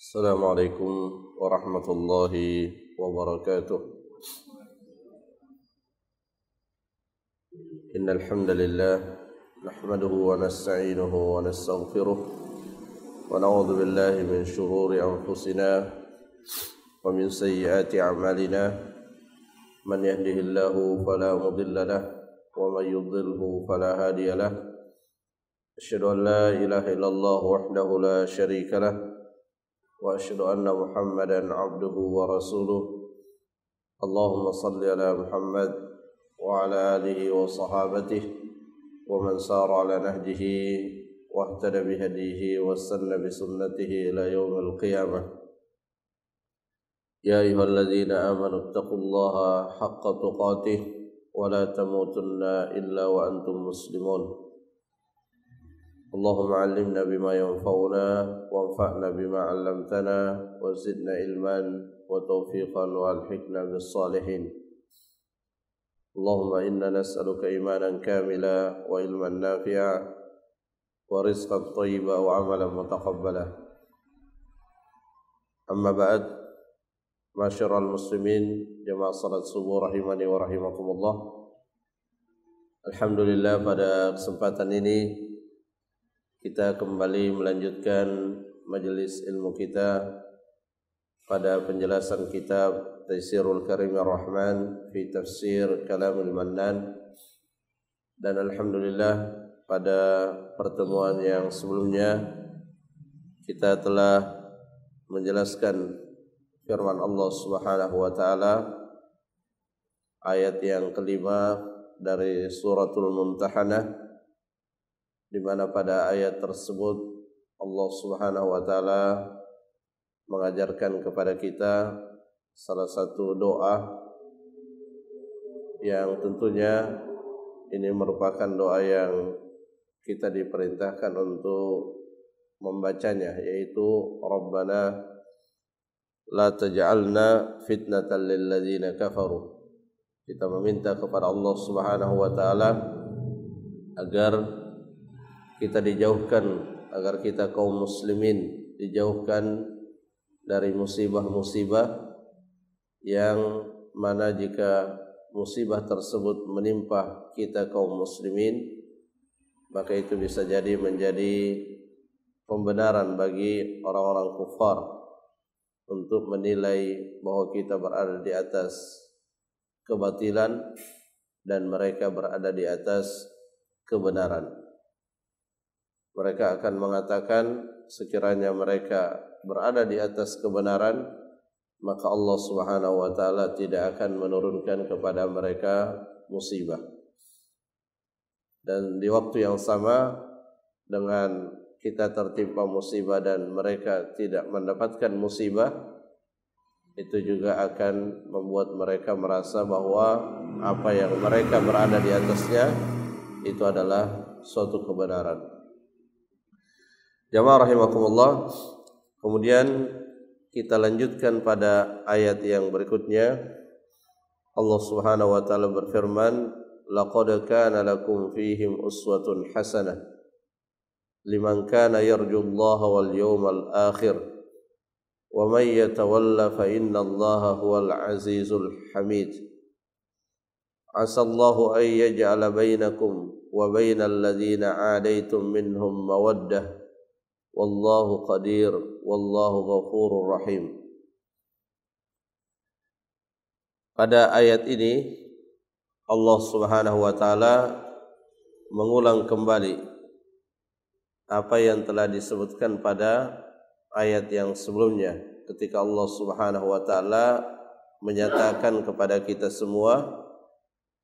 Assalamualaikum warahmatullahi wabarakatuh. Innal hamdalillah nahmaduhu wa nasta'inuhu wa nastaghfiruh wa na'udzu billahi min shururi anfusina wa min sayyiati a'malina. Man yahdihillahu fala mudilla lahu wa man yudlilhu fala hadiya lahu. Asyhadu an la ilaha illallah wahdahu la syarika lahu wa asyhadu anna Muhammadan abduhu wa rasuluh. Allahumma salli ala Muhammad wa ala alihi wa sahabatihi wa man sara ala nahjihi wa ihtada bihadihi wa sanna bi sunnatihi ila yaumil qiyamah. Ya ayyuhalladzina amanu taqullaha haqqa tuqatih wa la tamutunna illa wa antum muslimun. Allahumma 'allimna bima yanfa'una wanfa'na bima 'allamtana wa zidna ilman wa tawfiqan wa alhiqna bis salihin. Allahumma inna nas'aluka imanan kamila wa ilman nafi'a wa rizqan thayyiba wa 'amalan mutaqabbala. Amma ba'd, masyiral muslimin, jamaah salat subuh rahimani wa rahimakumullah. Alhamdulillah, pada kesempatan ini kita kembali melanjutkan majelis ilmu kita pada penjelasan kitab Taysirul Karimir Rahman fi Tafsir Kalamul Mannan. Dan alhamdulillah, pada pertemuan yang sebelumnya kita telah menjelaskan firman Allah Subhanahu wa taala, ayat yang kelima dari suratul Mumtahanah, di mana pada ayat tersebut Allah Subhanahu wa taala mengajarkan kepada kita salah satu doa yang tentunya ini merupakan doa yang kita diperintahkan untuk membacanya, yaitu Rabbana la taj'alna fitnatan lil ladzina kafaru. Kita meminta kepada Allah Subhanahu wa taala agar kita dijauhkan, agar kita kaum muslimin dijauhkan dari musibah-musibah yang mana jika musibah tersebut menimpa kita kaum muslimin, maka itu bisa jadi menjadi pembenaran bagi orang-orang kufar untuk menilai bahwa kita berada di atas kebatilan dan mereka berada di atas kebenaran. Mereka akan mengatakan sekiranya mereka berada di atas kebenaran, maka Allah Subhanahu wa taala tidak akan menurunkan kepada mereka musibah. Dan di waktu yang sama dengan kita tertimpa musibah dan mereka tidak mendapatkan musibah, itu juga akan membuat mereka merasa bahwa apa yang mereka berada di atasnya itu adalah suatu kebenaran. Jamaah rahimakumullah. Kemudian kita lanjutkan pada ayat yang berikutnya. Allah Subhanahu wa taala berfirman, laqad kana lakum fihim uswatun hasanah liman kana yarjullaha wal yawmal akhir wa may yatawalla fa innallaha huwal azizul hamid. Asallahu an yaj'ala bainakum wa bainal ladzina 'adaitum minhum mawaddah wallahu qadir wallahu ghafurur rahim. Pada ayat ini Allah Subhanahu wa taala mengulang kembali apa yang telah disebutkan pada ayat yang sebelumnya, ketika Allah Subhanahu wa taala menyatakan kepada kita semua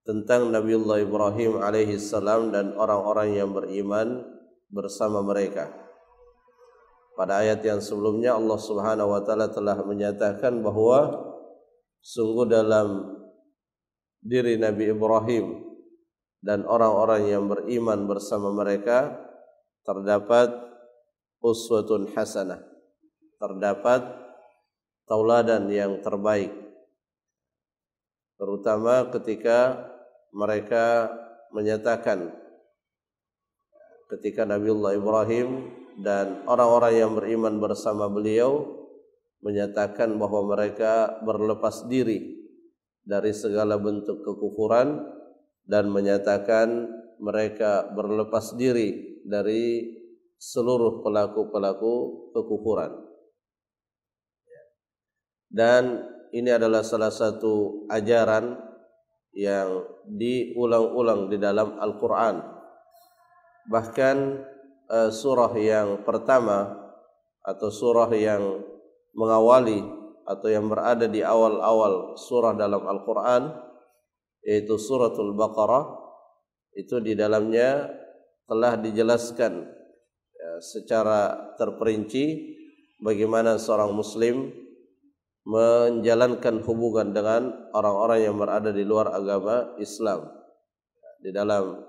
tentang Nabiullah Ibrahim alaihi salam dan orang-orang yang beriman bersama mereka. Pada ayat yang sebelumnya Allah Subhanahu wa taala telah menyatakan bahwa sungguh dalam diri Nabi Ibrahim dan orang-orang yang beriman bersama mereka terdapat uswatun hasanah, terdapat tauladan yang terbaik, terutama ketika mereka menyatakan, ketika Nabiullah Ibrahim dan orang-orang yang beriman bersama beliau menyatakan bahwa mereka berlepas diri dari segala bentuk kekufuran dan menyatakan mereka berlepas diri dari seluruh pelaku-pelaku kekufuran. Dan ini adalah salah satu ajaran yang diulang-ulang di dalam Al-Quran. Bahkan surah yang pertama atau surah yang mengawali atau yang berada di awal-awal surah dalam Al-Quran, yaitu suratul Baqarah, itu di dalamnya telah dijelaskan secara terperinci bagaimana seorang muslim menjalankan hubungan dengan orang-orang yang berada di luar agama Islam. Di dalam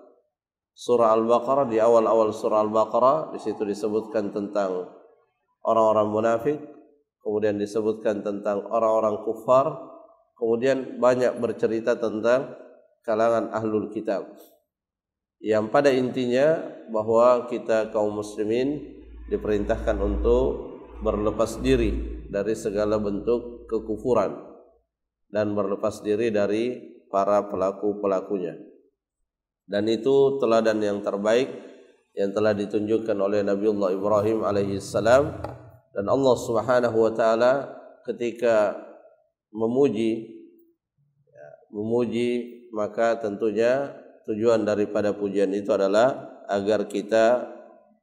surah Al-Baqarah, di awal-awal surah Al-Baqarah, di situ disebutkan tentang orang-orang munafik, kemudian disebutkan tentang orang-orang kufar, kemudian banyak bercerita tentang kalangan ahlul kitab. Yang pada intinya bahwa kita kaum muslimin diperintahkan untuk berlepas diri dari segala bentuk kekufuran dan berlepas diri dari para pelaku-pelakunya. Dan itu teladan yang terbaik yang telah ditunjukkan oleh Nabiullah Ibrahim alaihissalam. Dan Allah Subhanahu wa taala ketika memuji maka tentunya tujuan daripada pujian itu adalah agar kita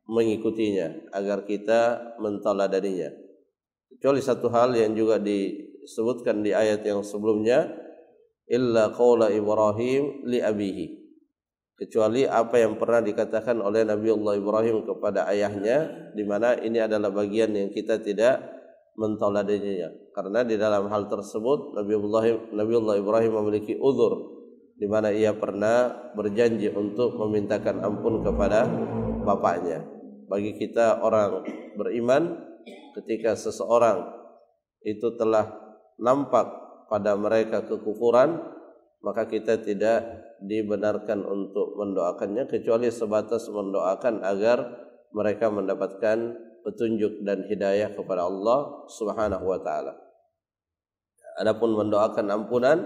mengikutinya, agar kita mentaladaninya. Kecuali satu hal yang juga disebutkan di ayat yang sebelumnya, illa qaula Ibrahim li abihi, kecuali apa yang pernah dikatakan oleh Nabiullah Ibrahim kepada ayahnya, di mana ini adalah bagian yang kita tidak mentaladaninya. Karena di dalam hal tersebut Nabiullah Ibrahim memiliki uzur, di mana ia pernah berjanji untuk memintakan ampun kepada bapaknya. Bagi kita orang beriman, ketika seseorang itu telah nampak pada mereka kekufuran, maka kita tidak dibenarkan untuk mendoakannya kecuali sebatas mendoakan agar mereka mendapatkan petunjuk dan hidayah kepada Allah Subhanahu wa taala. Adapun mendoakan ampunan,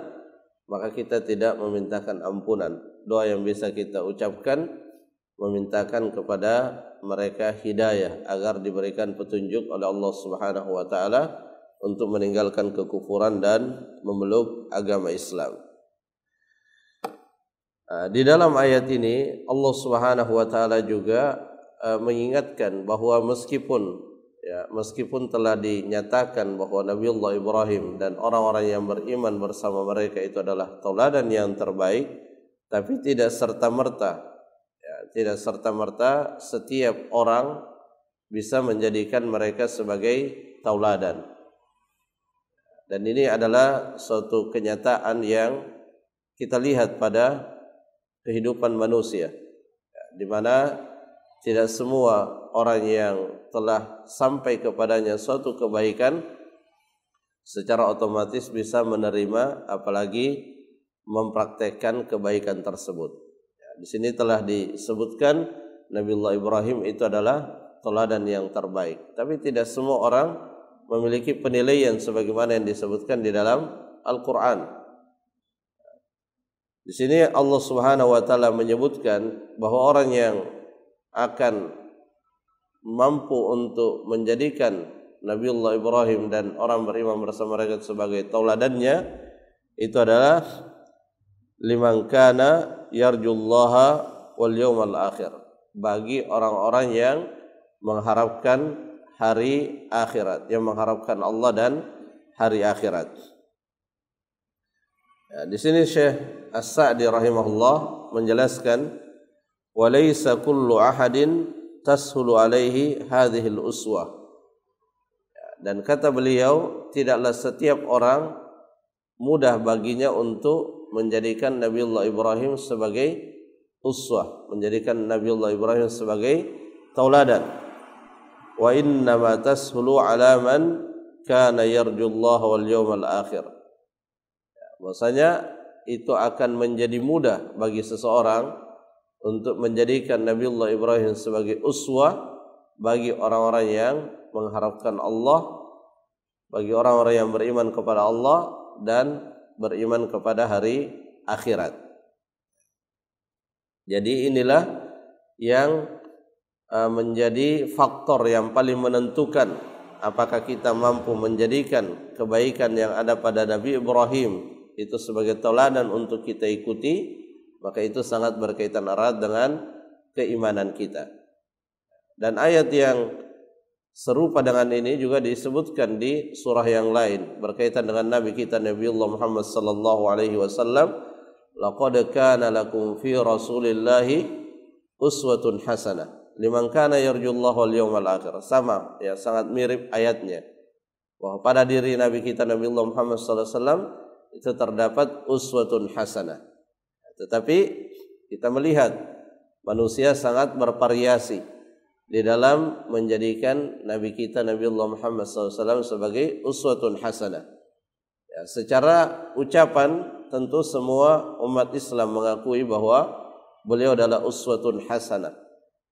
maka kita tidak memintakan ampunan. Doa yang bisa kita ucapkan memintakan kepada mereka hidayah agar diberikan petunjuk oleh Allah Subhanahu wa taala untuk meninggalkan kekufuran dan memeluk agama Islam. Di dalam ayat ini Allah Subhanahu wa taala juga mengingatkan bahwa meskipun telah dinyatakan bahwa Nabiullah Ibrahim dan orang-orang yang beriman bersama mereka itu adalah tauladan yang terbaik, tapi tidak serta-merta setiap orang bisa menjadikan mereka sebagai tauladan. Dan ini adalah suatu kenyataan yang kita lihat pada kehidupan manusia, di mana tidak semua orang yang telah sampai kepadanya suatu kebaikan secara otomatis bisa menerima, apalagi mempraktekkan kebaikan tersebut. Di sini telah disebutkan Nabiullah Ibrahim itu adalah teladan yang terbaik, tapi tidak semua orang memiliki penilaian sebagaimana yang disebutkan di dalam Al-Quran. Di sini Allah Subhanahu wa taala menyebutkan bahwa orang yang akan mampu untuk menjadikan Nabiullah Ibrahim dan orang beriman bersama mereka sebagai tauladannya itu adalah liman kana yarjullaha wal yawmal akhir, bagi orang-orang yang mengharapkan hari akhirat, yang mengharapkan Allah dan hari akhirat. Di sini Syekh As-Sa'di rahimahullah menjelaskan, walaysa kullu ahadin tashulu alaihi hadhil uswah. Dan kata beliau, tidaklah setiap orang mudah baginya untuk menjadikan Nabiullah Ibrahim sebagai uswah, menjadikan Nabiullah Ibrahim sebagai tauladan. Wa inna ma tashulu ala man kana yarjullaha wal yawmal akhir. Bahwasanya itu akan menjadi mudah bagi seseorang untuk menjadikan Nabiullah Ibrahim sebagai uswah bagi orang-orang yang mengharapkan Allah bagi orang-orang yang beriman kepada Allah dan beriman kepada hari akhirat. Jadi inilah yang menjadi faktor yang paling menentukan apakah kita mampu menjadikan kebaikan yang ada pada Nabi Ibrahim itu sebagai teladan untuk kita ikuti, maka itu sangat berkaitan erat dengan keimanan kita. Dan ayat yang serupa dengan ini juga disebutkan di surah yang lain berkaitan dengan Nabi kita Nabiullah Muhammad sallallahu alaihi wasallam, laqad kana lakum fi Rasulillahi uswatun hasanah liman kana yarjullaha wal yawmal akhir. Sama ya, sangat mirip ayatnya bahwa pada diri Nabi kita Nabiullah Muhammad sallallahu alaihi wasallam itu terdapat uswatun hasanah. Tetapi kita melihat manusia sangat bervariasi di dalam menjadikan Nabi kita Nabiullah Muhammad SAW sebagai uswatun hasanah. Ya, secara ucapan tentu semua umat Islam mengakui bahwa beliau adalah uswatun hasanah.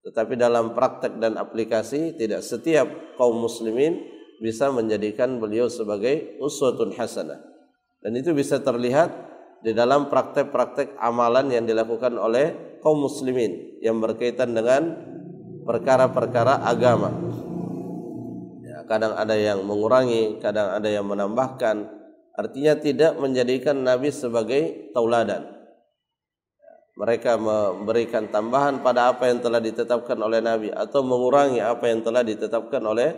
Tetapi dalam praktek dan aplikasi tidak setiap kaum muslimin bisa menjadikan beliau sebagai uswatun hasanah. Dan itu bisa terlihat di dalam praktek-praktek amalan yang dilakukan oleh kaum muslimin yang berkaitan dengan perkara-perkara agama. Ya, kadang ada yang mengurangi, kadang ada yang menambahkan. Artinya tidak menjadikan Nabi sebagai tauladan. Mereka memberikan tambahan pada apa yang telah ditetapkan oleh Nabi atau mengurangi apa yang telah ditetapkan oleh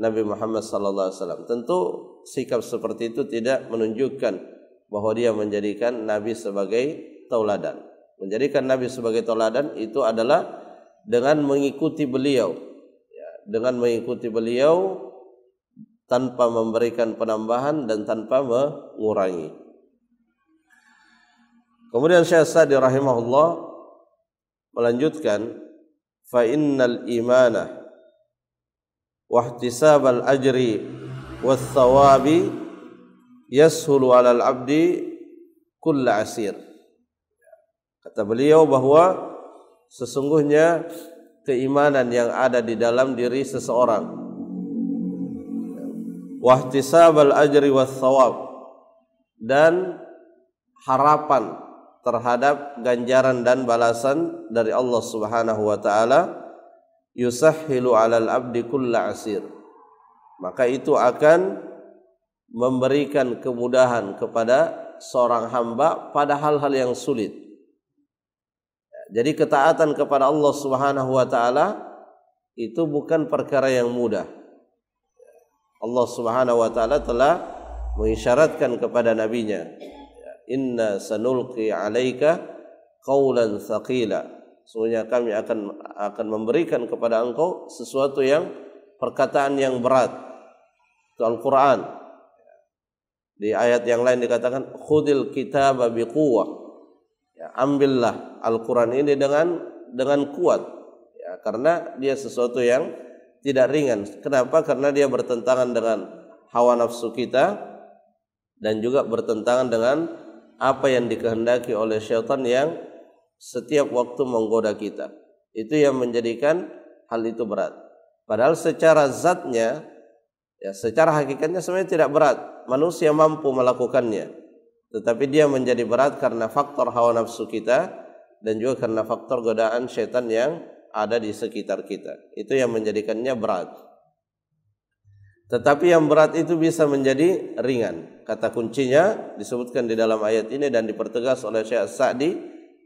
Nabi Muhammad SAW. Tentu sikap seperti itu tidak menunjukkan bahwa dia menjadikan Nabi sebagai tauladan. Menjadikan Nabi sebagai tauladan itu adalah dengan mengikuti beliau, ya, dengan mengikuti beliau tanpa memberikan penambahan dan tanpa mengurangi. Kemudian Syekh Sa'di rahimahullah melanjutkan, fa innal imana wahtisabal ajri was thawabi yashulu 'alal 'abdi kull asir. Kata beliau bahwa sesungguhnya keimanan yang ada di dalam diri seseorang, wahtisabal ajri was thawab, dan harapan terhadap ganjaran dan balasan dari Allah Subhanahu wa taala, yusahhilu 'alal 'abdi kulla 'asir. Maka itu akan memberikan kemudahan kepada seorang hamba pada hal-hal yang sulit. Jadi ketaatan kepada Allah Subhanahu wa taala itu bukan perkara yang mudah. Allah Subhanahu wa taala telah mengisyaratkan kepada nabinya, inna sanulqi 'alaika qaulan tsaqila. Sesungguhnya kami akan memberikan kepada engkau sesuatu yang perkataan yang berat. Itu Al-Qur'an. Di ayat yang lain dikatakan khudil kitaba biquwwah. Ya, ambillah Al-Qur'an ini dengan kuat. Ya, karena dia sesuatu yang tidak ringan. Kenapa? Karena dia bertentangan dengan hawa nafsu kita dan juga bertentangan dengan apa yang dikehendaki oleh syaitan yang setiap waktu menggoda kita. Itu yang menjadikan hal itu berat. Padahal secara zatnya, ya secara hakikatnya sebenarnya tidak berat. Manusia mampu melakukannya. Tetapi dia menjadi berat karena faktor hawa nafsu kita dan juga karena faktor godaan syaitan yang ada di sekitar kita. Itu yang menjadikannya berat. Tetapi yang berat itu bisa menjadi ringan. Kata kuncinya disebutkan di dalam ayat ini dan dipertegas oleh Syekh Sa'di,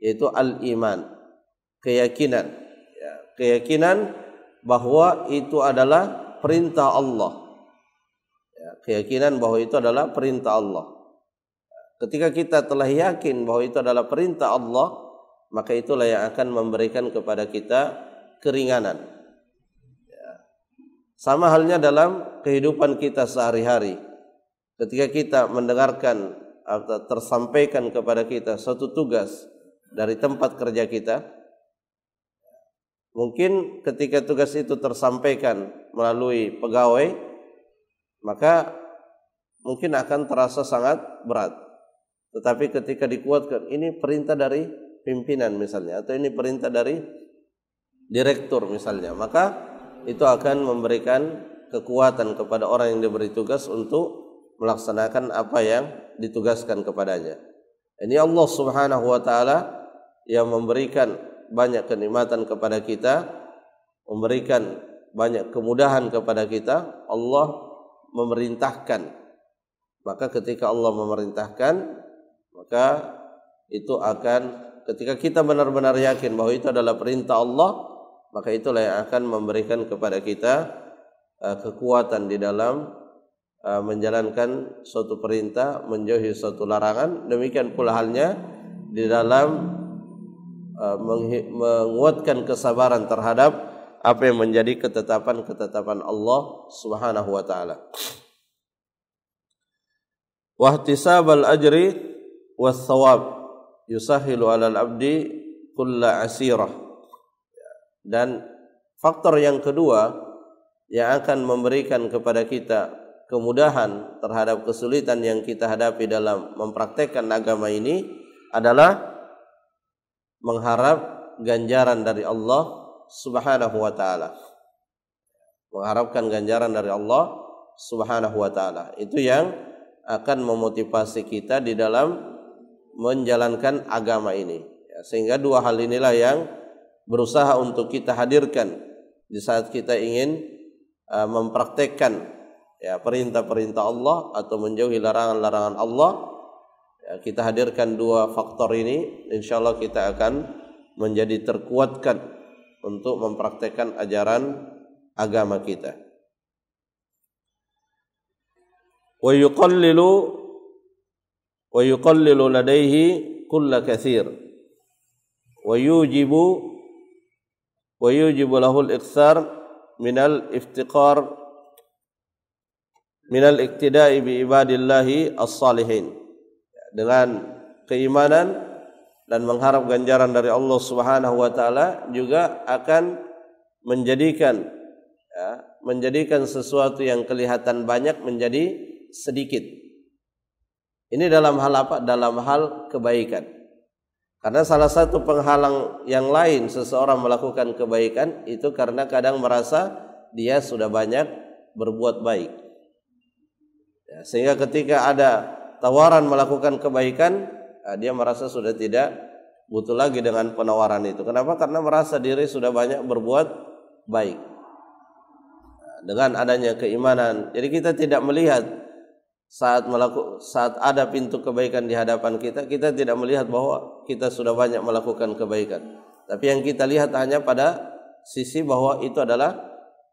yaitu al-iman, keyakinan. Ya, keyakinan bahwa itu adalah perintah Allah. Ya, keyakinan bahwa itu adalah perintah Allah. Ketika kita telah yakin bahwa itu adalah perintah Allah, maka itulah yang akan memberikan kepada kita keringanan. Ya. Sama halnya dalam kehidupan kita sehari-hari. Ketika kita mendengarkan atau tersampaikan kepada kita suatu tugas dari tempat kerja kita, mungkin ketika tugas itu tersampaikan melalui pegawai, maka mungkin akan terasa sangat berat. Tetapi ketika dikuatkan, ini perintah dari pimpinan misalnya, atau ini perintah dari direktur misalnya, maka itu akan memberikan kekuatan kepada orang yang diberi tugas untuk melaksanakan apa yang ditugaskan kepadanya. Ini Allah Subhanahu wa taala yang memberikan banyak kenikmatan kepada kita, memberikan banyak kemudahan kepada kita. Allah memerintahkan. Maka ketika Allah memerintahkan, maka itu akan, ketika kita benar-benar yakin bahwa itu adalah perintah Allah, maka itulah yang akan memberikan kepada kita kekuatan di dalam menjalankan suatu perintah, menjauhi suatu larangan. Demikian pula halnya di dalam menguatkan kesabaran terhadap apa yang menjadi ketetapan-ketetapan Allah Subhanahu wa taala. Wa ihtisabal ajri was thawab yusahhilu 'alal abdi kulla asirah. Dan faktor yang kedua yang akan memberikan kepada kita kemudahan terhadap kesulitan yang kita hadapi dalam mempraktekkan agama ini adalah mengharap ganjaran dari Allah Subhanahu wa taala. Mengharapkan ganjaran dari Allah Subhanahu wa taala. Itu yang akan memotivasi kita di dalam menjalankan agama ini. Sehingga dua hal inilah yang berusaha untuk kita hadirkan di saat kita ingin mempraktekkan perintah-perintah Allah atau menjauhi larangan-larangan Allah. Kita hadirkan dua faktor ini, insyaallah kita akan menjadi terkuatkan untuk mempraktekkan ajaran agama kita. Wa yuqallilu ladaihi kulla katsir wa yujibu lahu al-iktsar minal iftiqar minal iktida'i bi ibadillahi as-salihin. Dengan keimanan dan mengharap ganjaran dari Allah Subhanahu wa taala juga akan menjadikan sesuatu yang kelihatan banyak menjadi sedikit. Ini dalam hal apa? Dalam hal kebaikan. Karena salah satu penghalang yang lain seseorang melakukan kebaikan itu karena kadang merasa dia sudah banyak berbuat baik. Sehingga ketika ada tawaran melakukan kebaikan, dia merasa sudah tidak butuh lagi dengan penawaran itu. Kenapa? Karena merasa diri sudah banyak berbuat baik. Dengan adanya keimanan, jadi kita tidak melihat saat ada pintu kebaikan di hadapan kita, kita tidak melihat bahwa kita sudah banyak melakukan kebaikan. Tapi yang kita lihat hanya pada sisi bahwa itu adalah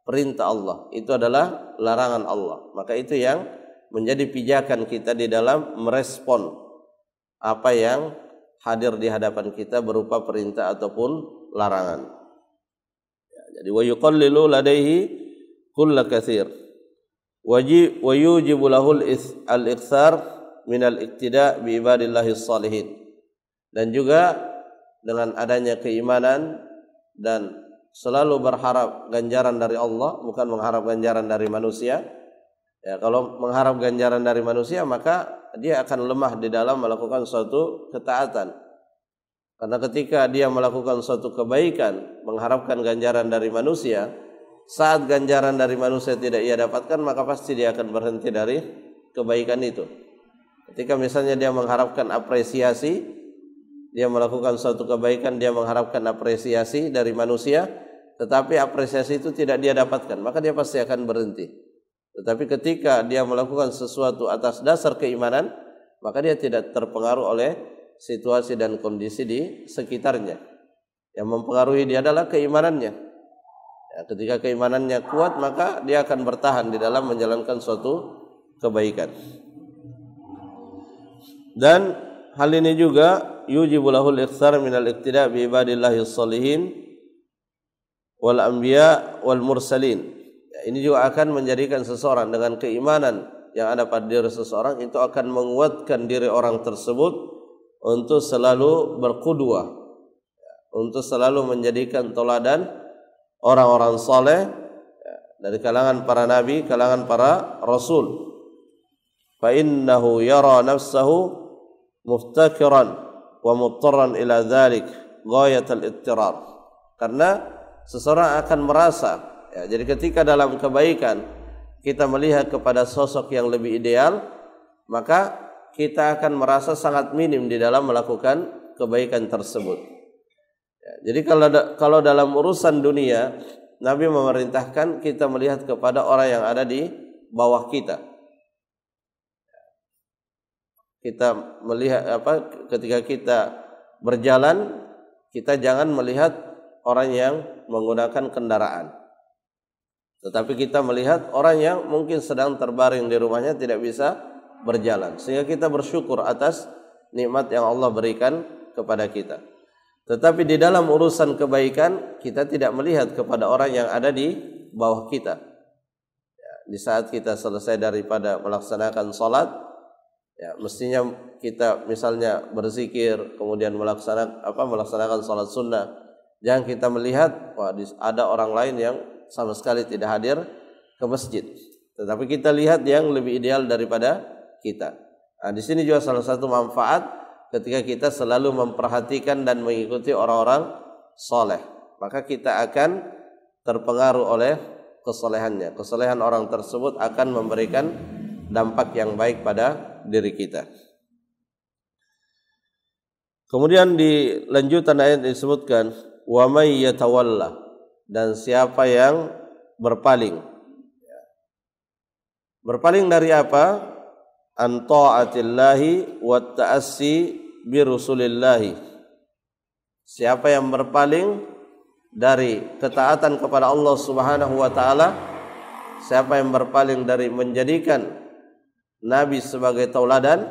perintah Allah, itu adalah larangan Allah. Maka itu yang menjadi pijakan kita di dalam merespon apa yang hadir di hadapan kita berupa perintah ataupun larangan. Jadi wa yuqallilu ladaihi kulla katsir wa yujibu lahu al-iktsar min al-iktida' bi ibadillahi salihin. Dan juga dengan adanya keimanan dan selalu berharap ganjaran dari Allah, bukan mengharap ganjaran dari manusia. Kalau mengharap ganjaran dari manusia, maka dia akan lemah di dalam melakukan suatu ketaatan. Karena ketika dia melakukan suatu kebaikan, mengharapkan ganjaran dari manusia, saat ganjaran dari manusia tidak ia dapatkan, maka pasti dia akan berhenti dari kebaikan itu. Ketika misalnya dia mengharapkan apresiasi, dia melakukan suatu kebaikan, dia mengharapkan apresiasi dari manusia, tetapi apresiasi itu tidak dia dapatkan, maka dia pasti akan berhenti. Tetapi ketika dia melakukan sesuatu atas dasar keimanan, maka dia tidak terpengaruh oleh situasi dan kondisi di sekitarnya. Yang mempengaruhi dia adalah keimanannya. Ketika keimanannya kuat, maka dia akan bertahan di dalam menjalankan suatu kebaikan. Dan hal ini juga yujibu lahul iktsar minal iktida' bi ibadillahi sholihin wal anbiya wal mursalin. Ini juga akan menjadikan seseorang dengan keimanan yang ada pada diri seseorang itu akan menguatkan diri orang tersebut untuk selalu berqudwah, untuk selalu menjadikan teladan orang-orang saleh dari kalangan para nabi, kalangan para rasul. Fa innahu yara nafsahu muftakiran wa muttarran ila dzalik ghayatul ittirar. Karena seseorang akan merasa, jadi ketika dalam kebaikan kita melihat kepada sosok yang lebih ideal, maka kita akan merasa sangat minim di dalam melakukan kebaikan tersebut. Ya, jadi kalau dalam urusan dunia, Nabi memerintahkan kita melihat kepada orang yang ada di bawah kita. Kita melihat ketika kita berjalan, kita jangan melihat orang yang menggunakan kendaraan. Tetapi kita melihat orang yang mungkin sedang terbaring di rumahnya tidak bisa berjalan, sehingga kita bersyukur atas nikmat yang Allah berikan kepada kita. Tetapi di dalam urusan kebaikan kita tidak melihat kepada orang yang ada di bawah kita. Ya, di saat kita selesai daripada melaksanakan salat, ya, mestinya kita misalnya berzikir, kemudian melaksanakan salat sunnah. Jangan kita melihat ada orang lain yang sama sekali tidak hadir ke masjid, tetapi kita lihat yang lebih ideal daripada kita. Nah, di sini juga salah satu manfaat ketika kita selalu memperhatikan dan mengikuti orang-orang soleh, maka kita akan terpengaruh oleh kesolehannya. Kesolehan orang tersebut akan memberikan dampak yang baik pada diri kita. Kemudian di lanjutan ayat disebutkan wa may yatawalla, dan siapa yang berpaling. Berpaling dari apa? An ta'atillahi wa ta'assi bi rusulillahi. Siapa yang berpaling dari ketaatan kepada Allah Subhanahu wa taala, siapa yang berpaling dari menjadikan nabi sebagai tauladan,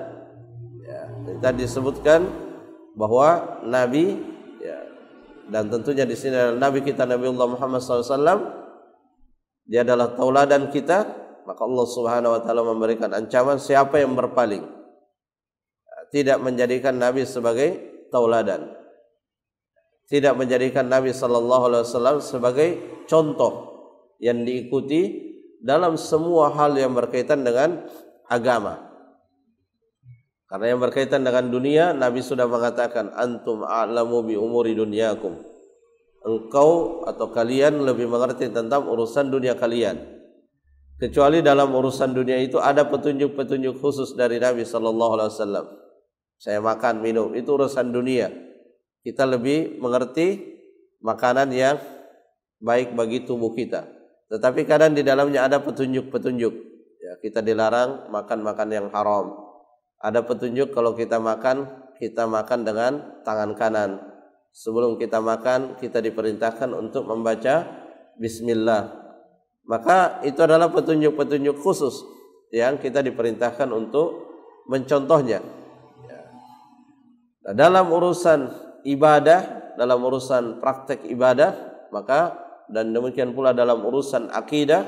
ya, tadi disebutkan bahwa nabi, dan tentunya di sini adalah Nabi kita Nabiullah Muhammad SAW, dia adalah tauladan kita, maka Allah Subhanahu Wa Taala memberikan ancaman siapa yang berpaling, tidak menjadikan Nabi sebagai tauladan, tidak menjadikan Nabi Sallallahu Alaihi Wasallam sebagai contoh yang diikuti dalam semua hal yang berkaitan dengan agama. Karena yang berkaitan dengan dunia, Nabi sudah mengatakan antum a'lamu bi umuri dunyakum. Engkau atau kalian lebih mengerti tentang urusan dunia kalian. Kecuali dalam urusan dunia itu ada petunjuk-petunjuk khusus dari Nabi sallallahu alaihi wasallam. Saya makan, minum, itu urusan dunia. Kita lebih mengerti makanan yang baik bagi tubuh kita. Tetapi kadang di dalamnya ada petunjuk-petunjuk. Ya, kita dilarang makan yang haram. Ada petunjuk kalau kita makan dengan tangan kanan. Sebelum kita makan, kita diperintahkan untuk membaca bismillah. Maka itu adalah petunjuk-petunjuk khusus yang kita diperintahkan untuk mencontohnya. Nah, dalam urusan ibadah, dalam urusan praktek ibadah, maka dan demikian pula dalam urusan akidah,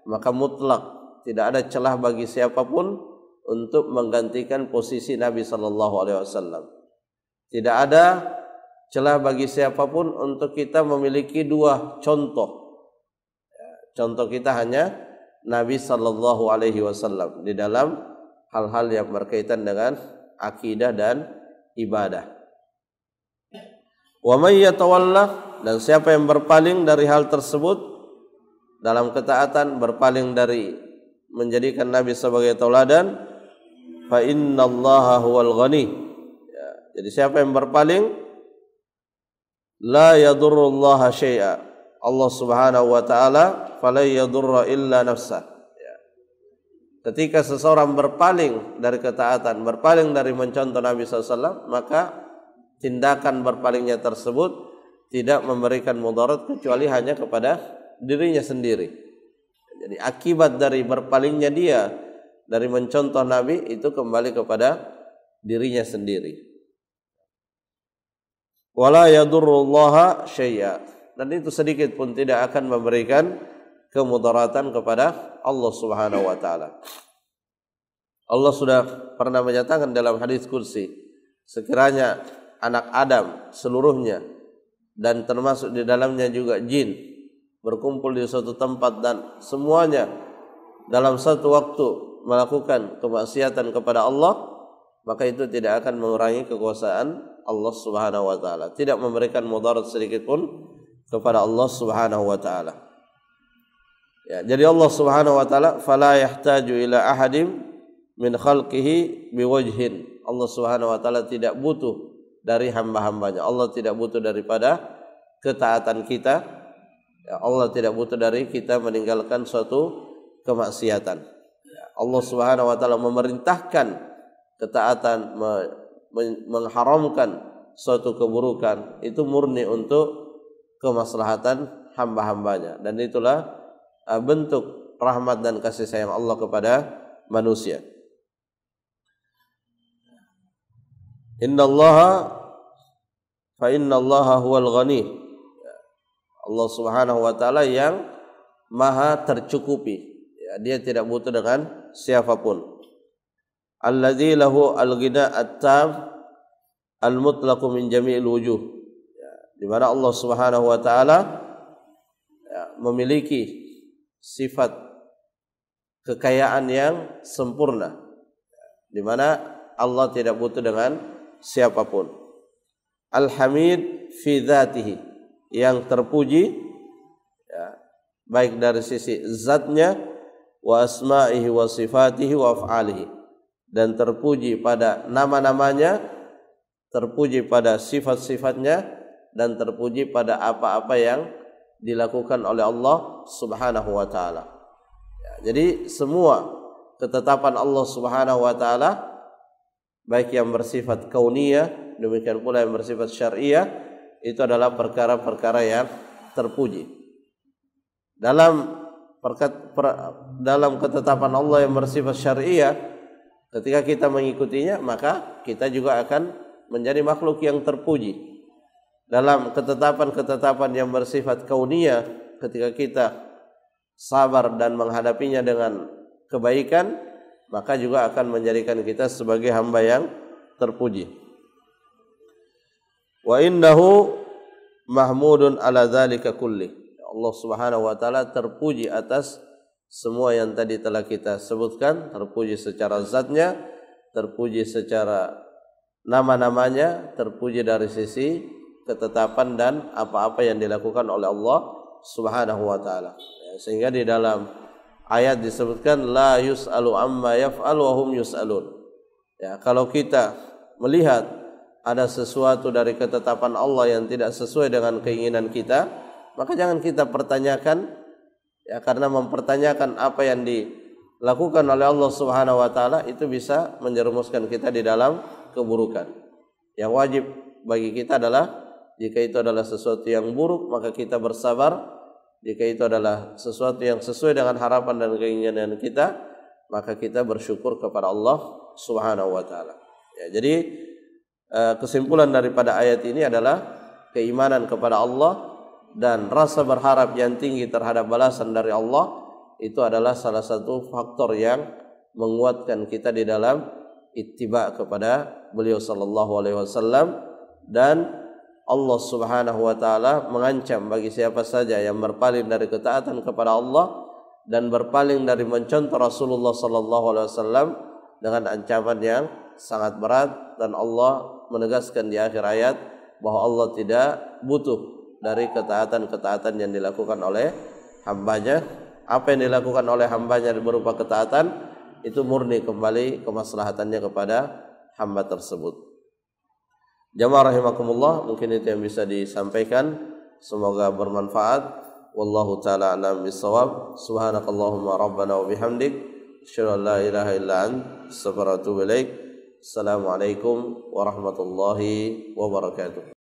maka mutlak tidak ada celah bagi siapapun untuk menggantikan posisi Nabi sallallahu alaihi wasallam. Tidak ada celah bagi siapapun untuk kita memiliki dua contoh. Contoh kita hanya Nabi sallallahu alaihi wasallam di dalam hal-hal yang berkaitan dengan akidah dan ibadah. Wa may yatawalla, dan siapa yang berpaling dari hal tersebut dalam ketaatan, berpaling dari menjadikan Nabi sebagai tauladan, fa innallaha huwal ghani. Ya, jadi siapa yang berpaling, la yadurrullaha syai'a. Allah Subhanahu wa taala fala yadurra illa nafsah. Ya. Ketika seseorang berpaling dari ketaatan, berpaling dari mencontoh Nabi SAW, maka tindakan berpalingnya tersebut tidak memberikan mudarat kecuali hanya kepada dirinya sendiri. Jadi akibat dari berpalingnya dia dari mencontoh Nabi itu kembali kepada dirinya sendiri. Wala yadurrullaha syai'a, dan itu sedikit pun tidak akan memberikan kemudaratan kepada Allah Subhanahu wa taala. Allah sudah pernah menyatakan dalam hadis kursi, sekiranya anak Adam seluruhnya dan termasuk di dalamnya juga jin berkumpul di suatu tempat dan semuanya dalam satu waktu melakukan kemaksiatan kepada Allah, maka itu tidak akan mengurangi kekuasaan Allah Subhanahu wa taala, tidak memberikan mudarat sedikit pun kepada Allah Subhanahu wa taala. Ya, jadi Allah Subhanahu wa taala fala yahtaju ila ahadim min khalqihi biwajhin. Allah Subhanahu wa taala tidak butuh dari hamba-hambanya. Allah tidak butuh daripada ketaatan kita. Ya, Allah tidak butuh dari kita meninggalkan suatu kemaksiatan. Ya, Allah Subhanahu wa taala memerintahkan ketaatan, mengharamkan suatu keburukan, itu murni untuk kemaslahatan hamba-hambanya, dan itulah bentuk rahmat dan kasih sayang Allah kepada manusia. Innallaha fa innallaha huwal ghani. Allah Subhanahu wa taala yang maha tercukupi. Ya, dia tidak butuh dengan siapapun. Alladzi lahu al-ghina at-tam al-mutlaq min jami'il wujuh. Ya, di mana Allah Subhanahu wa taala memiliki sifat kekayaan yang sempurna, di mana Allah tidak butuh dengan siapapun. Al-Hamid fi dzatihi, yang terpuji ya, baik dari sisi zatnya, wa asma'ihi wa sifatihi wa af'alihi, dan terpuji pada nama-namanya, terpuji pada sifat-sifatnya, dan terpuji pada apa-apa yang dilakukan oleh Allah Subhanahu wa taala. Ya, jadi semua ketetapan Allah Subhanahu wa taala, baik yang bersifat kauniyah, demikian pula yang bersifat syariah, itu adalah perkara-perkara yang terpuji. Dalam ketetapan Allah yang bersifat syariah, ketika kita mengikutinya, maka kita juga akan menjadi makhluk yang terpuji. Dalam ketetapan-ketetapan yang bersifat kauniyah, ketika kita sabar dan menghadapinya dengan kebaikan, maka juga akan menjadikan kita sebagai hamba yang terpuji. Wa innahu mahmudun ala dzalika kulli. Allah Subhanahu wa taala terpuji atas semua yang tadi telah kita sebutkan, terpuji secara zatnya, terpuji secara nama-namanya, terpuji dari sisi ketetapan dan apa-apa yang dilakukan oleh Allah Subhanahu wa taala. Ya, sehingga di dalam ayat disebutkan la yus'alu amma yaf'al wa hum yus'alun. Ya, kalau kita melihat ada sesuatu dari ketetapan Allah yang tidak sesuai dengan keinginan kita, maka jangan kita pertanyakan, ya, karena mempertanyakan apa yang dilakukan oleh Allah Subhanahu wa taala itu bisa menjerumuskan kita di dalam keburukan. Yang wajib bagi kita adalah, jika itu adalah sesuatu yang buruk, maka kita bersabar. Jika itu adalah sesuatu yang sesuai dengan harapan dan keinginan kita, maka kita bersyukur kepada Allah Subhanahu wa taala. Ya, jadi kesimpulan daripada ayat ini adalah keimanan kepada Allah dan rasa berharap yang tinggi terhadap balasan dari Allah, itu adalah salah satu faktor yang menguatkan kita di dalam ittiba kepada beliau sallallahu alaihi wasallam. Dan Allah Subhanahu wa taala mengancam bagi siapa saja yang berpaling dari ketaatan kepada Allah dan berpaling dari mencontoh Rasulullah sallallahu alaihi wasallam dengan ancaman yang sangat berat. Dan Allah menegaskan di akhir ayat bahwa Allah tidak butuh dari ketaatan-ketaatan yang dilakukan oleh hambanya. Apa yang dilakukan oleh hambanya berupa ketaatan, itu murni kembali kemaslahatannya kepada hamba tersebut. Jamaah rahimakumullah, mungkin itu yang bisa disampaikan, semoga bermanfaat. Wallahu taala a'lam bissawab. Subhanakallahumma rabbana wa bihamdik, asyhadu an la ilaha illa anta, astaghfiruka wa atubu ilaik. Assalamualaikum warahmatullahi wabarakatuh.